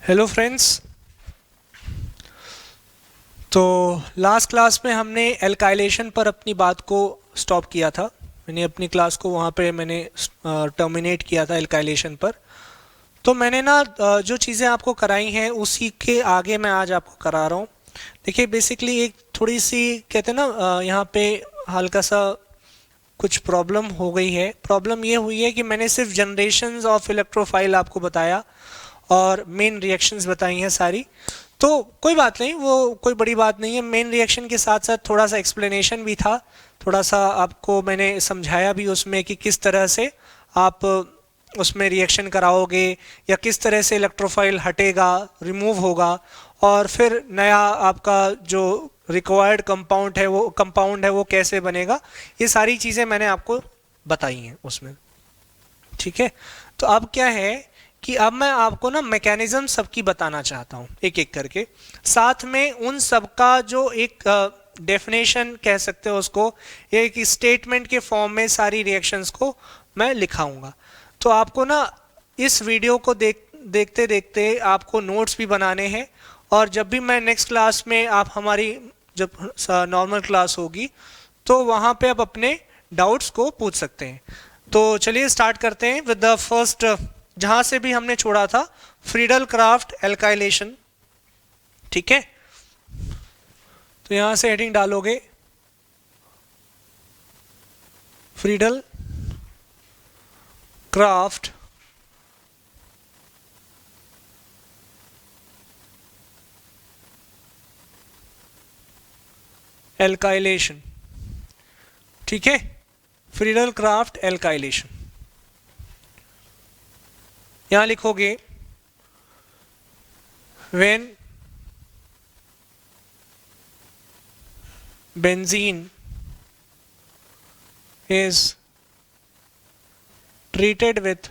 Hello friends. तो last class में हमने एल्काइलेशन पर अपनी बात को स्टॉप किया था। मैंने अपनी क्लास को वहाँ पे मैंने टर्मिनेट किया था एल्काइलेशन पर। तो मैंने ना जो चीज़ें आपको कराई हैं उसी के आगे मैं आज आपको करा रहा हूँ। देखिए बेसिकली एक थोड़ी सी कहते हैं ना यहाँ पे हल्का सा कुछ प्रॉब्लम हो गई है। प्रॉब्लम ये हुई है कि मैंने सिर्फ जनरेशंस ऑफ इलेक्ट्रोफाइल आपको बताया और मेन रिएक्शंस बताई हैं सारी। तो कोई बात नहीं, वो कोई बड़ी बात नहीं है। मेन रिएक्शन के साथ साथ थोड़ा सा एक्सप्लेनेशन भी था, थोड़ा सा आपको मैंने समझाया भी उसमें कि किस तरह से आप उसमें रिएक्शन कराओगे या किस तरह से इलेक्ट्रोफाइल हटेगा, रिमूव होगा और फिर नया आपका जो रिक्वायर्ड कंपाउंड है वो कैसे बनेगा। ये सारी चीज़ें मैंने आपको बताई हैं उसमें। ठीक है, तो अब क्या है कि अब मैं आपको ना मैकेनिज्म सबकी बताना चाहता हूँ एक एक करके, साथ में उन सबका जो एक डेफिनेशन कह सकते हो उसको, एक स्टेटमेंट के फॉर्म में सारी रिएक्शंस को मैं लिखाऊंगा। तो आपको ना इस वीडियो को देखते देखते आपको नोट्स भी बनाने हैं और जब भी मैं नेक्स्ट क्लास में आप हमारी जब नॉर्मल क्लास होगी तो वहाँ पे आप अपने डाउट्स को पूछ सकते हैं। तो चलिए स्टार्ट करते हैं विद द फर्स्ट, जहां से भी हमने छोड़ा था, फ्रीडल क्राफ्ट एल्काइलेशन। ठीक है, तो यहां से हेडिंग डालोगे फ्रीडल क्राफ्ट एल्काइलेशन। ठीक है, फ्रीडल क्राफ्ट एल्काइलेशन यहां लिखोगे when benzene is treated with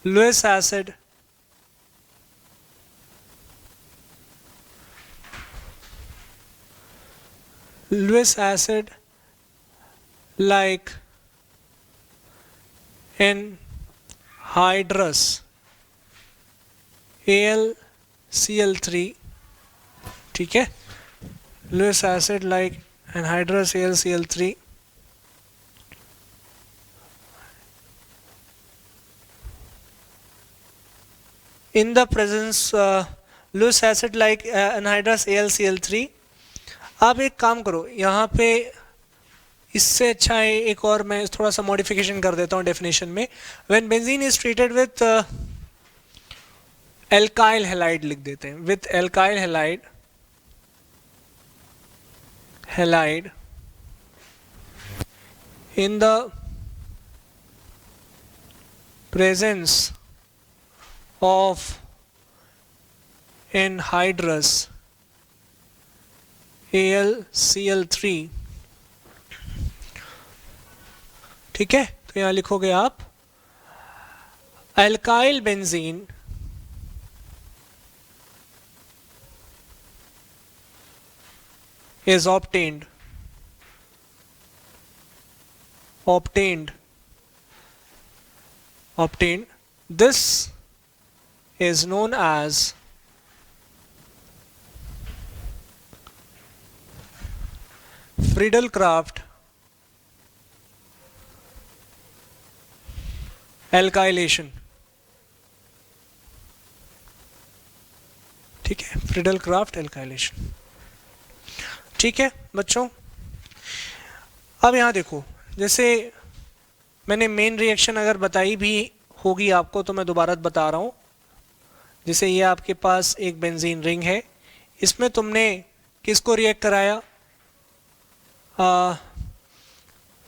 Lewis acid like anhydrous AlCl3। ठीक है, Lewis acid like anhydrous AlCl3 in the presence Lewis acid like anhydrous AlCl3। आप एक काम करो, यहाँ पे इससे अच्छा है एक और मैं थोड़ा सा मॉडिफिकेशन कर देता हूँ डेफिनेशन में। When benzene is treated with alkyl halide लिख देते हैं, with alkyl halide in the presence of anhydrous AlCl3। ठीक है, तो यहां लिखोगे आप alkyl benzene is obtained this is known as Friedel-Crafts alkylation. ठीक है, Friedel-Crafts एल्काइलेशन। ठीक है बच्चों, अब यहाँ देखो, जैसे मैंने मेन रिएक्शन अगर बताई भी होगी आपको तो मैं दोबारा बता रहा हूँ। जैसे ये आपके पास एक बेंजीन रिंग है, इसमें तुमने किसको रिएक्ट कराया,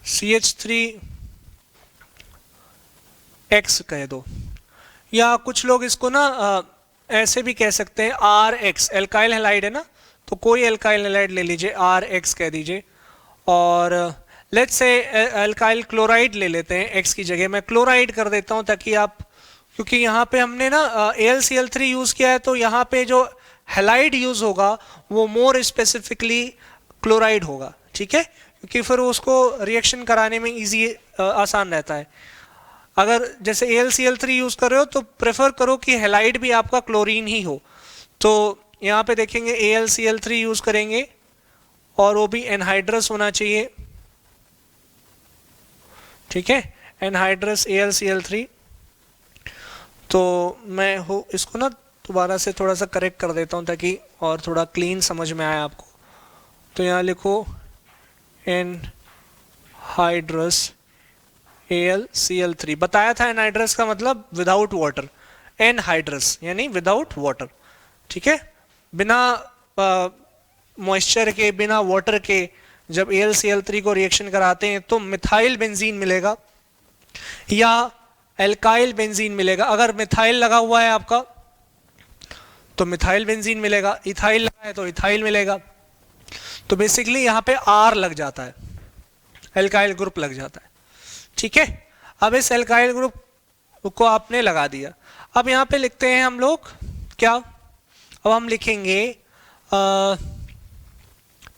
CH3X कह दो, या कुछ लोग इसको ना ऐसे भी कह सकते हैं RX, एल्काइल हैलाइड है ना, तो कोई एल्काइल हैलाइड ले लीजिए, RX कह दीजिए। और लेट्स से एल्काइल क्लोराइड ले लेते हैं, X की जगह मैं क्लोराइड कर देता हूं ताकि आप, क्योंकि यहाँ पे हमने ना AlCl3 यूज किया है तो यहाँ पे जो हैलाइड यूज होगा वो मोर स्पेसिफिकली क्लोराइड होगा। ठीक है, क्योंकि फिर उसको रिएक्शन कराने में इजी आसान रहता है। अगर जैसे AlCl3 यूज कर रहे हो तो प्रेफर करो कि हैलाइड भी आपका क्लोरीन ही हो। तो यहाँ पे देखेंगे AlCl3 यूज करेंगे और वो भी एनहाइड्रस होना चाहिए, ठीक है, एनहाइड्रस AlCl3। तो मैं हो इसको ना दोबारा से थोड़ा सा करेक्ट कर देता हूँ ताकि और थोड़ा क्लीन समझ में आए आपको। तो यहाँ लिखो एनहाइड्रस AlCl3। बताया था एनहाइड्रस का मतलब विदाउट वाटर, एनहाइड्रस यानी विदाउट वाटर, ठीक है, बिना मॉइस्चर के, बिना वाटर के जब AlCl3 को रिएक्शन कराते हैं तो मिथाइल बेंजीन मिलेगा या एल्काइल बेंजीन मिलेगा। अगर मिथाइल लगा हुआ है आपका तो मिथाइल बेंजीन मिलेगा, इथाइल लगा है तो इथाइल मिलेगा। तो बेसिकली यहाँ पे R लग जाता है, एल्काइल ग्रुप लग जाता है, ठीक है। अब इस एल्काइल ग्रुप को आपने लगा दिया। अब यहाँ पे लिखते हैं हम लोग क्या, अब हम लिखेंगे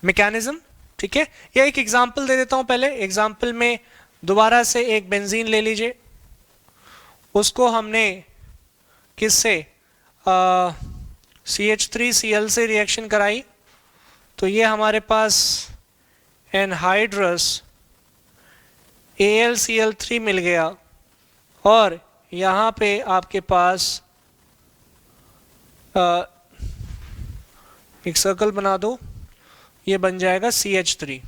मैकेनिज्म, ठीक है। या एक एग्जांपल दे देता हूँ पहले। एग्जांपल में दोबारा से एक बेंजीन ले लीजिए, उसको हमने किससे CH3Cl से रिएक्शन कराई, तो ये हमारे पास एनहाइड्रस AlCl3 मिल गया और यहाँ पे आपके पास एक सर्कल बना दो, ये बन जाएगा CH3,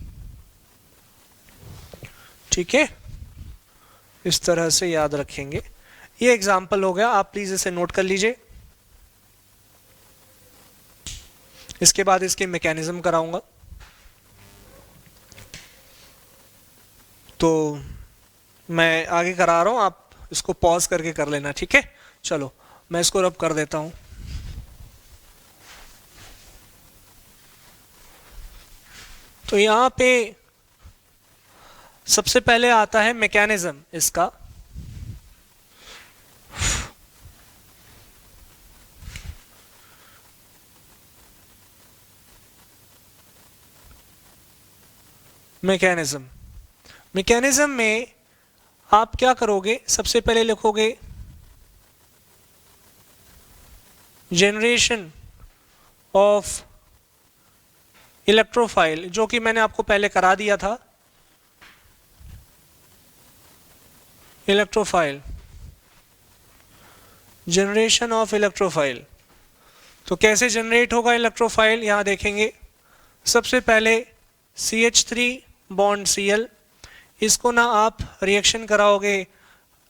ठीक है। इस तरह से याद रखेंगे। ये एग्जाम्पल हो गया, आप प्लीज इसे नोट कर लीजिए। इसके बाद इसके मैकेनिज्म कराऊंगा। तो मैं आगे करा रहा हूं, आप इसको पॉज करके कर लेना, ठीक है। चलो मैं इसको रब कर देता हूं। तो यहां पे सबसे पहले आता है मैकेनिज्म इसका। मैकेनिज्म में आप क्या करोगे, सबसे पहले लिखोगे जनरेशन ऑफ इलेक्ट्रोफाइल, जो कि मैंने आपको पहले करा दिया था। Electrophile, generation of electrophile. तो कैसे जनरेट होगा इलेक्ट्रोफाइल, यहां देखेंगे। सबसे पहले CH3 बॉन्ड Cl, इसको ना आप रिएक्शन कराओगे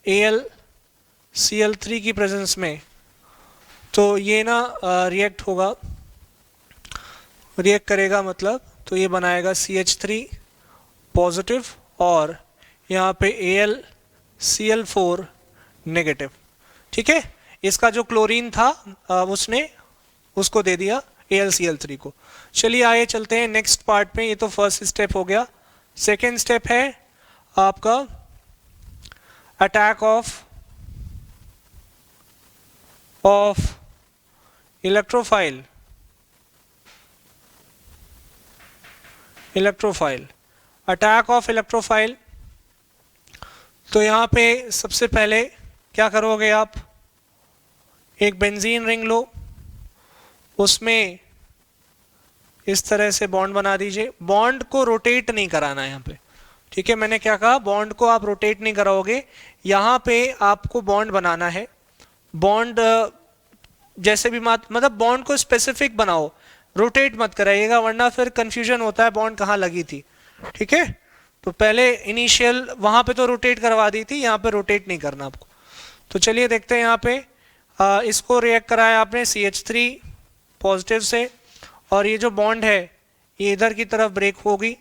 AlCl3 की प्रेजेंस में, तो ये ना रिएक्ट होगा, रिएक्ट करेगा मतलब, तो ये बनाएगा CH3 पॉजिटिव और यहाँ पे AlCl4 नेगेटिव, ठीक है। इसका जो क्लोरीन था उसने उसको दे दिया AlCl3 को। चलिए आगे चलते हैं नेक्स्ट पार्ट में। ये तो फर्स्ट स्टेप हो गया। सेकेंड स्टेप है आपका attack of electrophile. Attack of electrophile. तो यहां पे सबसे पहले क्या करोगे आप, एक बेंजीन रिंग लो, उसमें इस तरह से बॉन्ड बना दीजिए। बॉन्ड को रोटेट नहीं कराना है यहाँ पे, ठीक है। मैंने क्या कहा, बॉन्ड को आप रोटेट नहीं कराओगे, यहाँ पे आपको बॉन्ड बनाना है। बॉन्ड जैसे भी मतलब बॉन्ड को स्पेसिफिक बनाओ, रोटेट मत कराइएगा वरना फिर कंफ्यूजन होता है बॉन्ड कहाँ लगी थी, ठीक है। तो पहले इनिशियल वहां पे तो रोटेट करवा दी थी, यहाँ पे रोटेट नहीं करना आपको। तो चलिए देखते हैं यहाँ पे इसको रिएक्ट कराया आपने CH3 पॉजिटिव से, और ये जो बॉन्ड है ये इधर की तरफ ब्रेक होगी,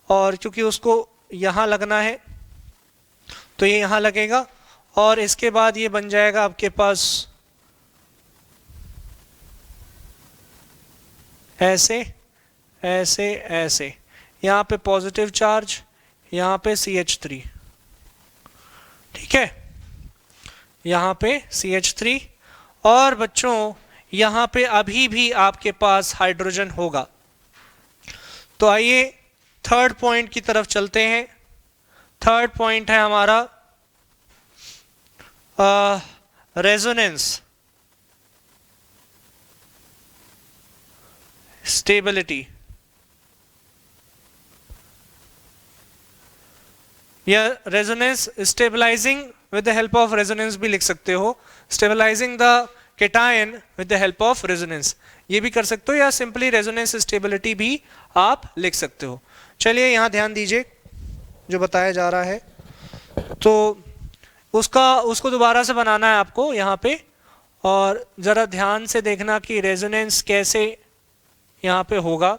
और क्योंकि उसको यहाँ लगना है तो ये यहाँ लगेगा, और इसके बाद ये बन जाएगा आपके पास ऐसे ऐसे ऐसे, यहाँ पे पॉजिटिव चार्ज, यहाँ पे CH3, ठीक है, यहाँ पे CH3। और बच्चों यहाँ पे अभी भी आपके पास हाइड्रोजन होगा। तो आइए थर्ड पॉइंट की तरफ चलते हैं। थर्ड पॉइंट है हमारा रेजोनेंस, स्टेबिलिटी, या resonance stabilising with the help of resonance भी लिख सकते हो, stabilising the cation with the help of resonance, ये भी कर सकते हो, या सिंपली रेजोनेंस स्टेबिलिटी भी आप लिख सकते हो। चलिए यहाँ ध्यान दीजिए जो बताया जा रहा है, तो उसको दोबारा से बनाना है आपको यहाँ पे, और ज़रा ध्यान से देखना कि रेजोनेंस कैसे यहाँ पे होगा।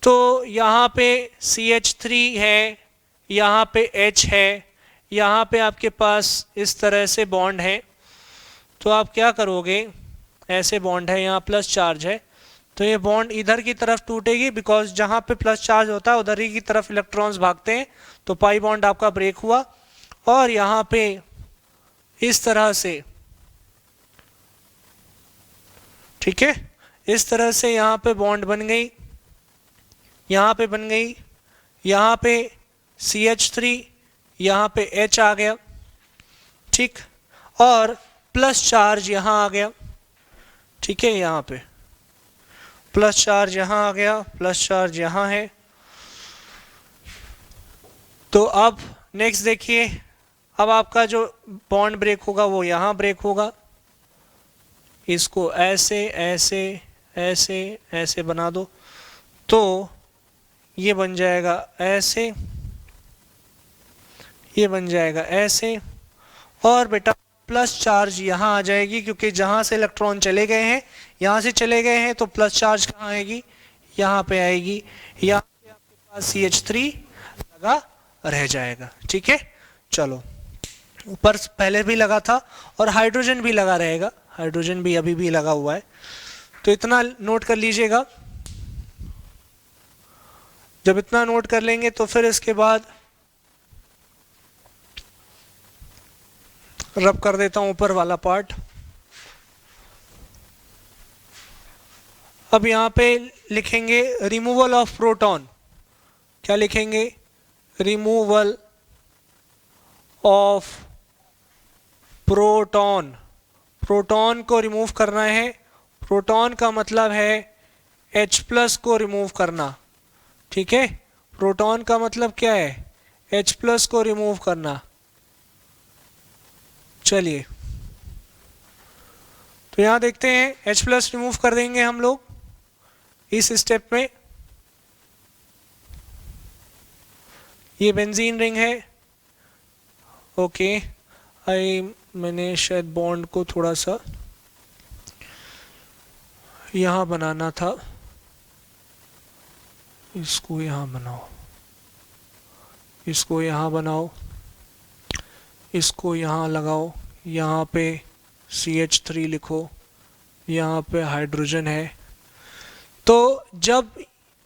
तो यहाँ पे CH3 है, यहाँ पे H है, यहाँ पे आपके पास इस तरह से बॉन्ड है, तो आप क्या करोगे, ऐसे बॉन्ड है, यहाँ प्लस चार्ज है, तो ये बॉन्ड इधर की तरफ टूटेगी, बिकॉज जहाँ पे प्लस चार्ज होता है उधर ही की तरफ इलेक्ट्रॉन्स भागते हैं, तो पाई बॉन्ड आपका ब्रेक हुआ, और यहाँ पे इस तरह से, ठीक है, इस तरह से यहाँ पे बॉन्ड बन गई, यहाँ पे बन गई, यहाँ पे CH3, यहाँ पे H आ गया, ठीक, और प्लस चार्ज यहाँ आ गया, ठीक है, यहाँ पे प्लस चार्ज यहाँ आ गया, प्लस चार्ज यहाँ है। तो अब नेक्स्ट देखिए, अब आपका जो बॉन्ड ब्रेक होगा वो यहाँ ब्रेक होगा, इसको ऐसे ऐसे ऐसे ऐसे बना दो, तो ये बन जाएगा ऐसे, ये बन जाएगा ऐसे, और बेटा प्लस चार्ज यहाँ आ जाएगी, क्योंकि जहाँ से इलेक्ट्रॉन चले गए हैं, यहाँ से चले गए हैं, तो प्लस चार्ज कहाँ आएगी, यहाँ पे आएगी, यहाँ पे आपके पास CH3 लगा रह जाएगा, ठीक है। चलो, ऊपर पहले भी लगा था, और हाइड्रोजन भी लगा रहेगा, हाइड्रोजन भी अभी भी लगा हुआ है, तो इतना नोट कर लीजिएगा। जब इतना नोट कर लेंगे तो फिर इसके बाद रब कर देता हूं ऊपर वाला पार्ट। अब यहाँ पे लिखेंगे रिमूवल ऑफ प्रोटॉन, क्या लिखेंगे, रिमूवल ऑफ प्रोटॉन, प्रोटॉन को रिमूव करना है, प्रोटॉन का मतलब है H+ को रिमूव करना, ठीक है, प्रोटॉन का मतलब क्या है, H+ को रिमूव करना। चलिए, तो यहां देखते हैं H+ रिमूव कर देंगे हम लोग इस स्टेप में। ये बेंजीन रिंग है, ओके, मैंने शायद बॉन्ड को थोड़ा सा यहां बनाना था, इसको यहां बनाओ, इसको यहां बनाओ, इसको यहाँ लगाओ, यहाँ पे CH3 लिखो, यहाँ पे हाइड्रोजन है। तो जब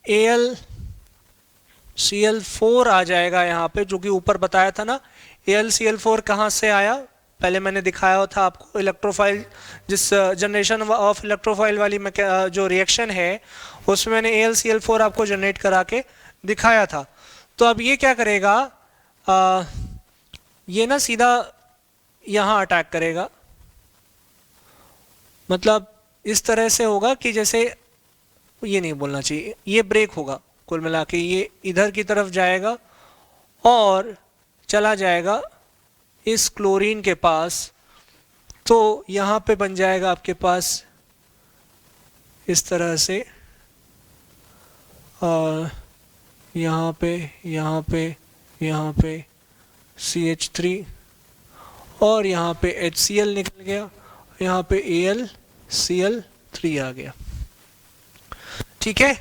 AlCl4 आ जाएगा यहाँ पे, जो कि ऊपर बताया था ना, AlCl4 कहाँ से आया, पहले मैंने दिखाया था आपको, इलेक्ट्रोफाइल, जिस जनरेशन ऑफ इलेक्ट्रोफाइल वाली जो रिएक्शन है उसमें मैंने AlCl4 आपको जनरेट करा के दिखाया था। तो अब ये क्या करेगा, ये ना सीधा यहाँ अटैक करेगा, मतलब इस तरह से होगा कि जैसे, ये नहीं बोलना चाहिए, ये ब्रेक होगा, कुल मिला के ये इधर की तरफ जाएगा और चला जाएगा इस क्लोरीन के पास, तो यहाँ पे बन जाएगा आपके पास इस तरह से, और यहाँ पे यहाँ पे यहाँ पे CH3, और यहाँ पे HCl निकल गया, यहाँ पे AlCl3 आ गया, ठीक है।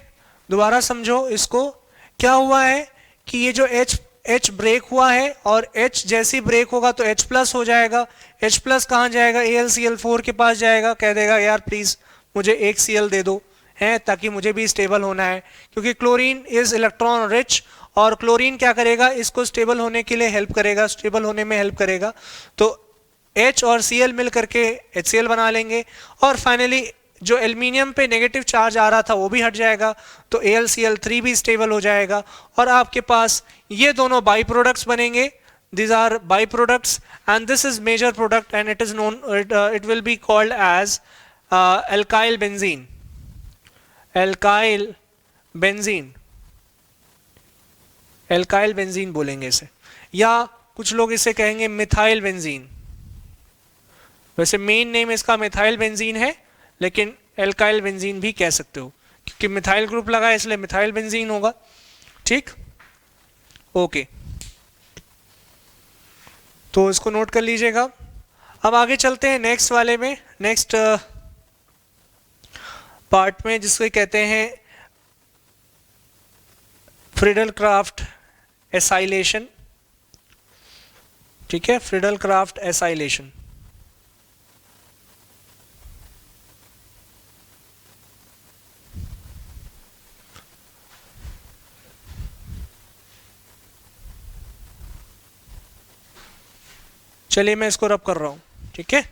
दोबारा समझो इसको, क्या हुआ है कि ये जो H ब्रेक हुआ है, और H जैसी ब्रेक होगा तो H+ हो जाएगा, H+ कहाँ जाएगा, AlCl4 के पास जाएगा, कह देगा यार प्लीज मुझे एक Cl दे दो, है, ताकि मुझे भी स्टेबल होना है, क्योंकि क्लोरीन इज इलेक्ट्रॉन रिच, और क्लोरीन क्या करेगा, इसको स्टेबल होने के लिए हेल्प करेगा, स्टेबल होने में हेल्प करेगा। तो H और Cl मिल करके HCl बना लेंगे, और फाइनली जो एल्युमिनियम पे नेगेटिव चार्ज आ रहा था वो भी हट जाएगा, तो AlCl3 भी स्टेबल हो जाएगा, और आपके पास ये दोनों बाई प्रोडक्ट्स बनेंगे, these are byproducts, and this is major product, and it is known, it will be called as alkyl benzene. alkyl benzene, alkyl benzene बोलेंगे इसे, या कुछ लोग इसे कहेंगे मिथाइल बेंजीन। वैसे मेन नेम इसका मिथाइल बेंजीन है, लेकिन एल्काइल बेंजीन भी कह सकते हो, क्योंकि मिथाइल ग्रुप लगा है इसलिए मिथाइल बेंजीन होगा। ठीक, ओके, तो इसको नोट कर लीजिएगा। अब आगे चलते हैं नेक्स्ट वाले में, नेक्स्ट पार्ट में, जिसको कहते हैं फ्रीडल क्राफ्ट एसाइलेशन। ठीक है, फ्रीडल क्राफ्ट एसाइलेशन। चलिए मैं इसको रब कर रहा हूं, ठीक है।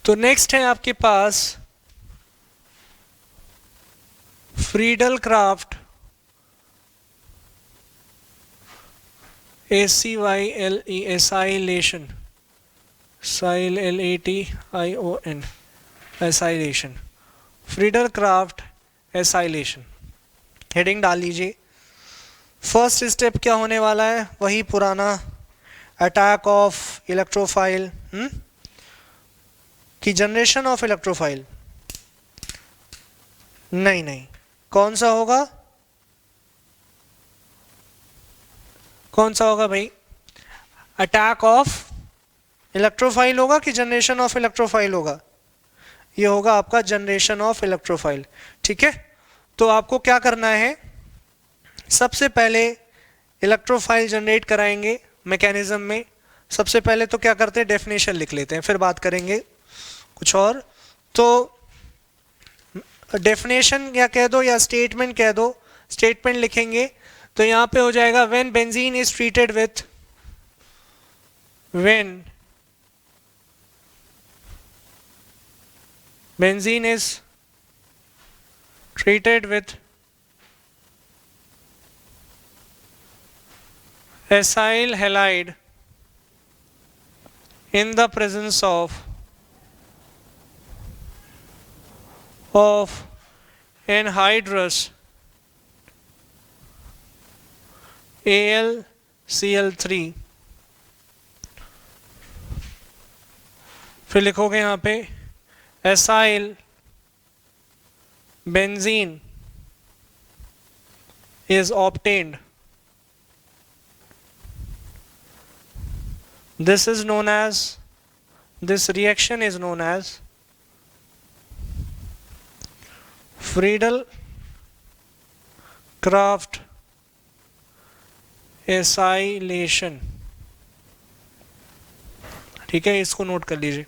तो नेक्स्ट है आपके पास Friedel Crafts ACYLE acylation, SILATION acylation, Friedel Crafts acylation. Heading डाल लीजिए। फर्स्ट स्टेप क्या होने वाला है, वही पुराना अटैक ऑफ इलेक्ट्रोफाइल की जनरेशन ऑफ इलेक्ट्रोफाइल। नहीं, कौन सा होगा, कौन सा होगा भाई, अटैक ऑफ इलेक्ट्रोफाइल होगा कि जनरेशन ऑफ इलेक्ट्रोफाइल होगा? ये होगा आपका जनरेशन ऑफ इलेक्ट्रोफाइल। ठीक है, तो आपको क्या करना है, सबसे पहले इलेक्ट्रोफाइल जनरेट कराएंगे मैकेनिज्म में। सबसे पहले तो क्या करते हैं, डेफिनेशन लिख लेते हैं, फिर बात करेंगे कुछ और। तो डेफिनेशन या कह दो या स्टेटमेंट कह दो, स्टेटमेंट लिखेंगे तो यहाँ पे हो जाएगा when benzene is treated with, when benzene is treated with acyl halide in the presence of anhydrous AlCl3, फिर लिखोगे यहाँ पे acyl benzene is obtained. This reaction is known as Friedel-Crafts acylation। ठीक है, इसको नोट कर लीजिए।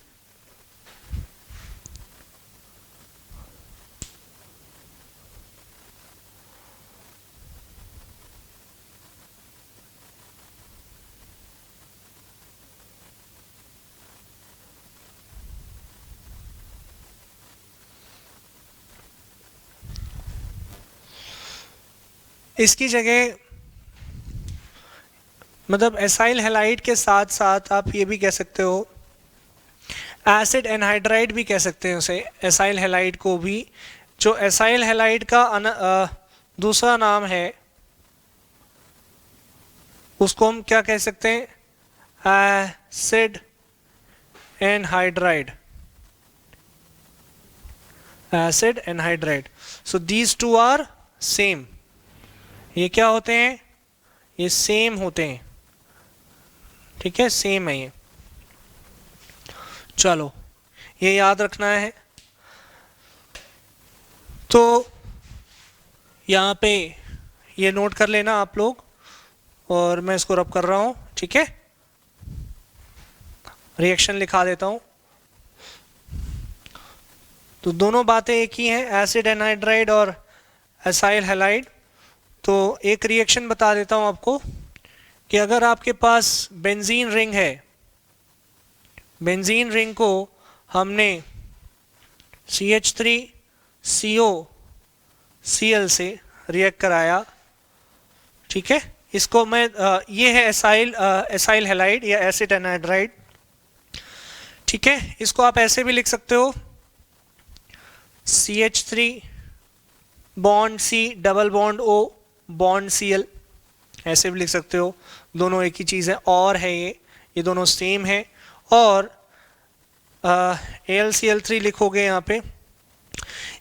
इसकी जगह मतलब एसाइल हैलाइड के साथ साथ आप ये भी कह सकते हो, एसिड एनहाइड्राइड भी कह सकते हैं उसे, एसाइल हैलाइड को भी। जो एसाइल हैलाइड का दूसरा नाम है उसको हम क्या कह सकते हैं, acid anhydride, acid anhydride. So these two are same. ये क्या होते हैं, ये सेम होते हैं। ठीक है, सेम है ये। चलो ये याद रखना है। तो यहाँ पे ये नोट कर लेना आप लोग, और मैं इसको रब कर रहा हूँ। ठीक है, रिएक्शन लिखा देता हूँ। तो दोनों बातें एक ही हैं, एसिड एनहाइड्राइड और एसाइल हैलाइड। तो एक रिएक्शन बता देता हूँ आपको कि अगर आपके पास बेंजीन रिंग है, बेंजीन रिंग को हमने CH3 COCl से रिएक्ट कराया, ठीक है। इसको मैं ये है एसाइल हैलाइड या एसिड एनहाइड्राइड, ठीक है। इसको आप ऐसे भी लिख सकते हो, CH3 bond C double bond O bond Cl, ऐसे भी लिख सकते हो, दोनों एक ही चीज़ है। और है ये दोनों सेम है। और AlCl3 लिखोगे यहाँ पे।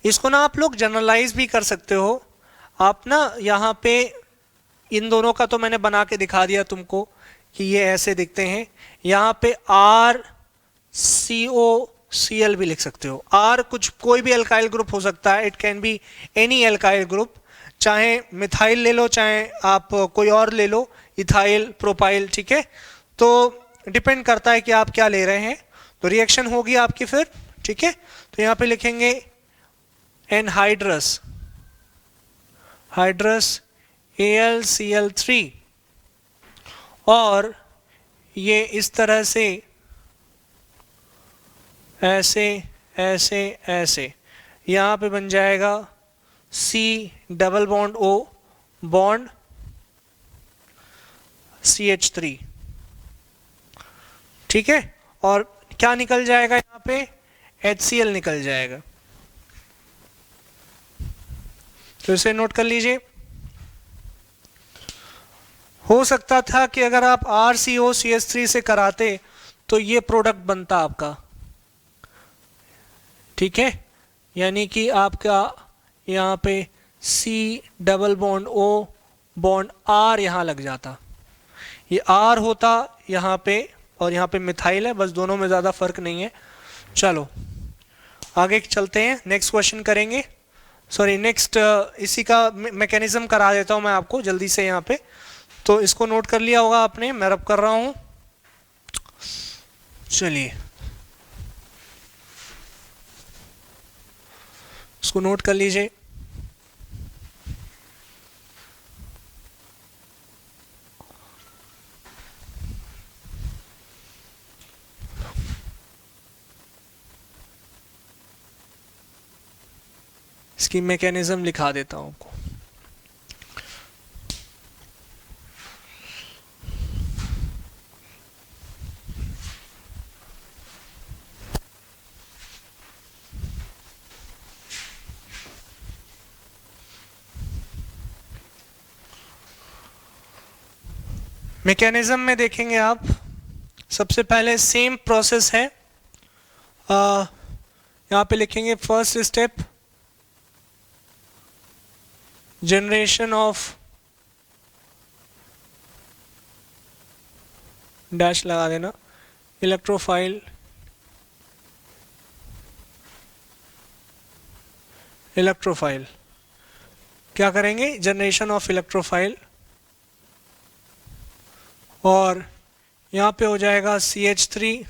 इसको ना आप लोग जनरलाइज भी कर सकते हो। आप ना यहाँ पे इन दोनों का तो मैंने बना के दिखा दिया तुमको कि ये ऐसे दिखते हैं। यहाँ पे RCOCl भी लिख सकते हो। R कोई भी अल्काइल ग्रुप हो सकता है, it can be any alkyl group, चाहे मिथाइल ले लो, चाहे आप कोई और ले लो, इथाइल, प्रोपाइल, ठीक है। तो डिपेंड करता है कि आप क्या ले रहे हैं। तो रिएक्शन होगी आपकी फिर, ठीक है। तो यहाँ पे लिखेंगे एनहाइड्रस AlCl3, और ये इस तरह से ऐसे ऐसे ऐसे यहाँ पे बन जाएगा C double bond O bond CH3, ठीक है। और क्या निकल जाएगा यहाँ पे, HCl निकल जाएगा। तो इसे नोट कर लीजिए। हो सकता था कि अगर आप RCOCH3 से कराते तो ये प्रोडक्ट बनता आपका, ठीक है। यानी कि आपका यहाँ पे C double bond O bond R यहाँ लग जाता, ये R होता यहाँ पे, और यहाँ पे मिथाइल है, बस दोनों में ज़्यादा फर्क नहीं है। चलो आगे चलते हैं, नेक्स्ट क्वेश्चन करेंगे। सॉरी नेक्स्ट इसी का मैकेनिज्म करा देता हूँ मैं आपको जल्दी से यहाँ पे। तो इसको नोट कर लिया होगा आपने, मैं रब कर रहा हूँ। चलिए इसको नोट कर लीजिए। इसकी मैकेनिज्म लिखा देता हूं आपको। मैकेनिज्म में देखेंगे आप, सबसे पहले सेम प्रोसेस है। यहाँ पे लिखेंगे first step generation of, dash लगा देना, इलेक्ट्रोफाइल क्या करेंगे, जनरेशन ऑफ इलेक्ट्रोफाइल। और यहाँ पे हो जाएगा CH3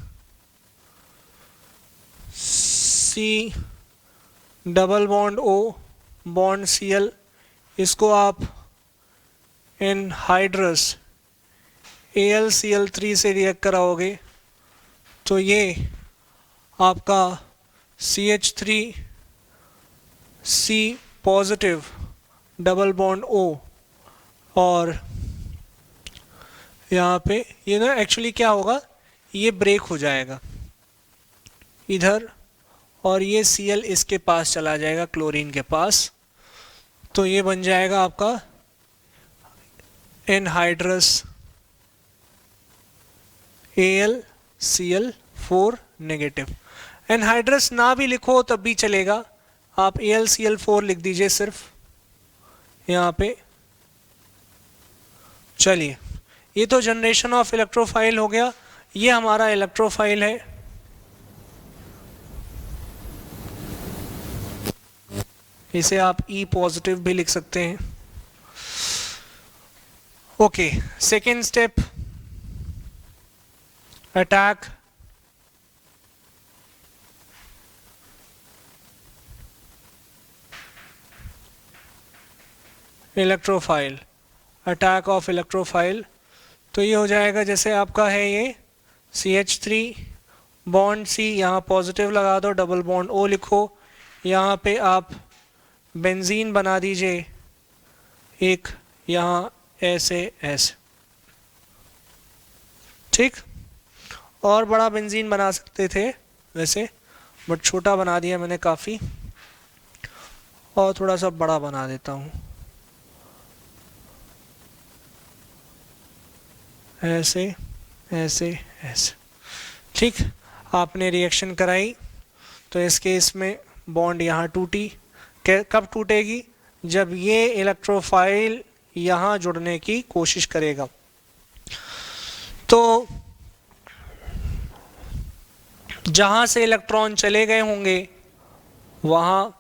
C double bond O bond Cl, इसको आप एनहाइड्रस AlCl3 से रिएक्ट कराओगे तो ये आपका CH3 C positive double bond O, और यहाँ पे ये ना एक्चुअली क्या होगा, ये ब्रेक हो जाएगा इधर, और ये Cl इसके पास चला जाएगा, क्लोरीन के पास। तो ये बन जाएगा आपका एनहाइड्रस AlCl4 नेगेटिव। एनहाइड्रस ना भी लिखो तब भी चलेगा, आप AlCl4 लिख दीजिए सिर्फ यहाँ पे। चलिए ये तो जनरेशन ऑफ इलेक्ट्रोफाइल हो गया, ये हमारा इलेक्ट्रोफाइल है। इसे आप E पॉजिटिव भी लिख सकते हैं। Okay, second step attack electrophile, attack of electrophile. तो ये हो जाएगा जैसे आपका है ये CH3 बॉन्ड C, यहाँ पॉजिटिव लगा दो, डबल बॉन्ड O लिखो, यहाँ पे आप बेंजीन बना दीजिए एक, यहाँ ऐसे ऐसे, ठीक। और बड़ा बेंजीन बना सकते थे वैसे, बट छोटा बना दिया मैंने काफ़ी, और थोड़ा सा बड़ा बना देता हूँ, ऐसे ऐसे ऐसे, ठीक। आपने रिएक्शन कराई तो इस केस में बॉन्ड यहाँ टूटी। कब टूटेगी? जब ये इलेक्ट्रोफाइल यहाँ जुड़ने की कोशिश करेगा। तो जहाँ से इलेक्ट्रॉन चले गए होंगे वहाँ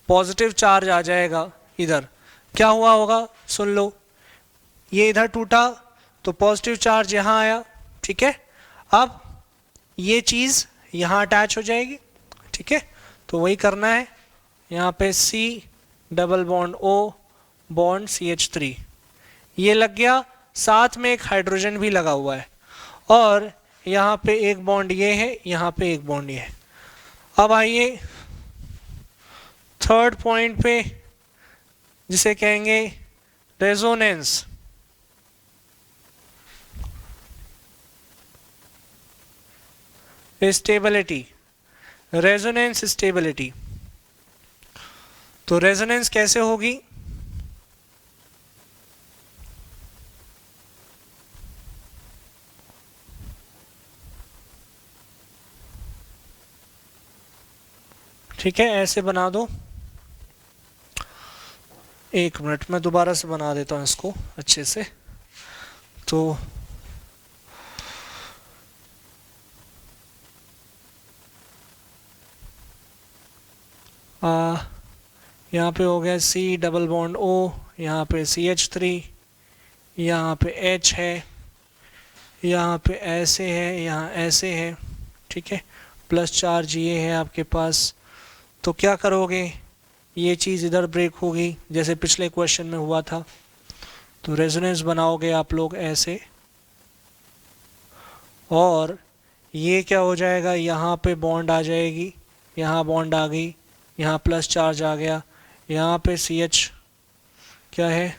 पॉजिटिव चार्ज आ जाएगा। इधर क्या हुआ होगा सुन लो, ये इधर टूटा तो पॉजिटिव चार्ज यहाँ आया, ठीक है। अब ये चीज़ यहाँ अटैच हो जाएगी, ठीक है। तो वही करना है, यहाँ पे C double bond O bond CH3 ये लग गया, साथ में एक हाइड्रोजन भी लगा हुआ है, और यहाँ पे एक बॉन्ड ये है, यहाँ पे एक बॉन्ड ये है। अब आइए थर्ड पॉइंट पे, जिसे कहेंगे रेजोनेंस। Stability, resonance stability. तो रेजोनेंस कैसे होगी? ठीक है, ऐसे बना दो। एक मिनट, मैं दोबारा से बना देता हूँ इसको अच्छे से। तो यहाँ पे हो गया C डबल बॉन्ड O, यहाँ पे CH3, यहाँ पे H है, यहाँ पे ऐसे है, यहाँ ऐसे है, ठीक है। प्लस चार्ज ये है आपके पास। तो क्या करोगे, ये चीज़ इधर ब्रेक होगी जैसे पिछले क्वेश्चन में हुआ था। तो रेजोनेंस बनाओगे आप लोग ऐसे, और ये क्या हो जाएगा, यहाँ पे बॉन्ड आ जाएगी, यहाँ बॉन्ड आ गई, यहाँ प्लस चार्ज आ गया, यहाँ पे CH क्या है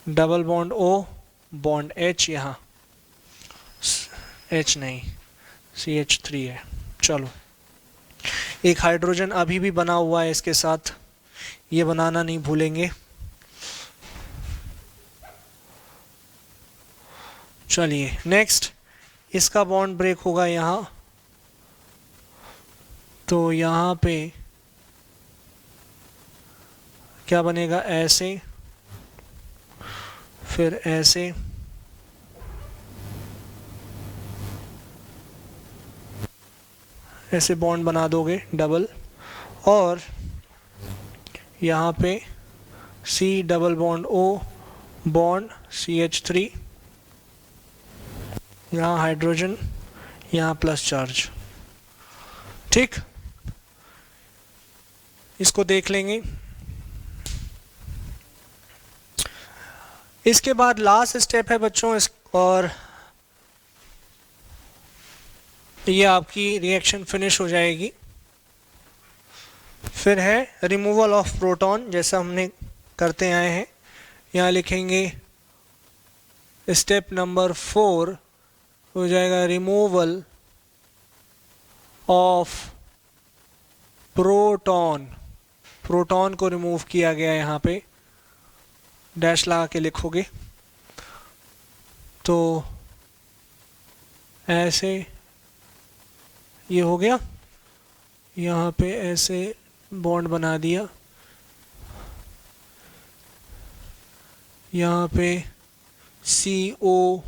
double bond O bond H, यहाँ H नहीं CH3 है। चलो, एक हाइड्रोजन अभी भी बना हुआ है इसके साथ, ये बनाना नहीं भूलेंगे। चलिए नेक्स्ट, इसका बॉन्ड ब्रेक होगा यहाँ, तो यहाँ पे क्या बनेगा, ऐसे, फिर ऐसे, ऐसे बॉन्ड बना दोगे डबल, और यहाँ पे C double bond O bond CH3, यहाँ हाइड्रोजन, यहाँ प्लस चार्ज, ठीक। इसको देख लेंगे। इसके बाद लास्ट स्टेप है बच्चों, और ये आपकी रिएक्शन फिनिश हो जाएगी। फिर है रिमूवल ऑफ प्रोटॉन, जैसा हमने करते आए हैं। यहाँ लिखेंगे स्टेप नंबर 4 हो जाएगा रिमूवल ऑफ प्रोटॉन। प्रोटॉन को रिमूव किया गया, यहाँ पे डैश लगा के लिखोगे। तो ऐसे ये हो गया, यहाँ पे ऐसे बॉन्ड बना दिया, यहाँ पे CO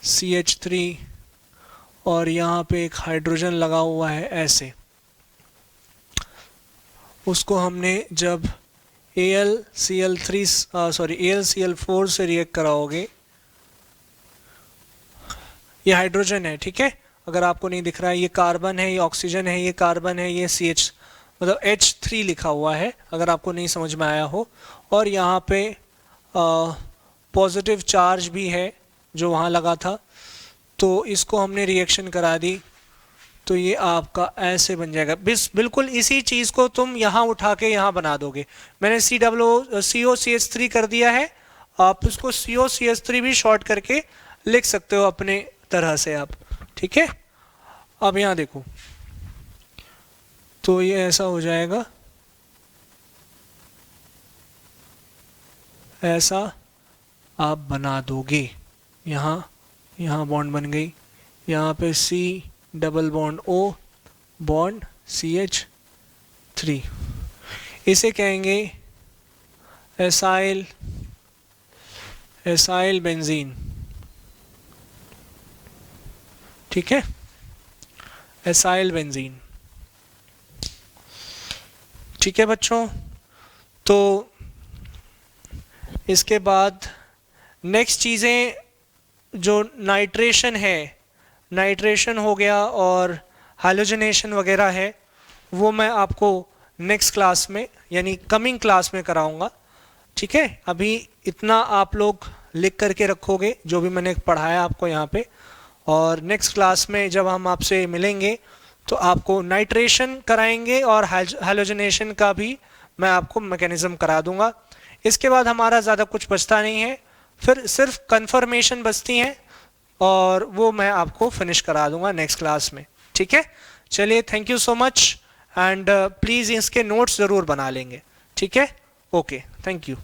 CH3, और यहाँ पे एक हाइड्रोजन लगा हुआ है ऐसे। उसको हमने जब AlCl4 से रिएक्ट कराओगे, ये हाइड्रोजन है, ठीक है। अगर आपको नहीं दिख रहा है, ये कार्बन है, ये ऑक्सीजन है, ये कार्बन है, ये CH मतलब H3 लिखा हुआ है, अगर आपको नहीं समझ में आया हो। और यहाँ पे पॉजिटिव चार्ज भी है जो वहाँ लगा था। तो इसको हमने रिएक्शन करा दी तो ये आपका ऐसे बन जाएगा। बिल्कुल इसी चीज़ को तुम यहाँ उठा के यहाँ बना दोगे। मैंने COCH3 कर दिया है, आप इसको COCH3 भी शॉर्ट करके लिख सकते हो अपने तरह से आप, ठीक है। अब यहाँ देखो, तो ये ऐसा हो जाएगा, ऐसा आप बना दोगे। यहाँ बॉन्ड बन गई, यहाँ पे C double bond O bond CH3, इसे कहेंगे एसाइल बेंजीन, ठीक है, एसाइल बेंजीन। ठीक है बच्चों, तो इसके बाद नेक्स्ट चीज़ें जो नाइट्रेशन है, नाइट्रेशन हो गया और हैलोजनेशन वगैरह है, वो मैं आपको नेक्स्ट क्लास में यानी कमिंग क्लास में कराऊंगा, ठीक है। अभी इतना आप लोग लिख करके रखोगे जो भी मैंने पढ़ाया आपको यहाँ पे, और नेक्स्ट क्लास में जब हम आपसे मिलेंगे तो आपको नाइट्रेशन कराएंगे और हैलोजनेशन का भी मैं आपको मैकेनिज्म करा दूंगा। इसके बाद हमारा ज़्यादा कुछ बचता नहीं है, फिर सिर्फ कन्फर्मेशन बचती हैं और वो मैं आपको फिनिश करा दूंगा नेक्स्ट क्लास में, ठीक है। चलिए, thank you so much, and please इसके नोट्स ज़रूर बना लेंगे, ठीक है। Okay, thank you.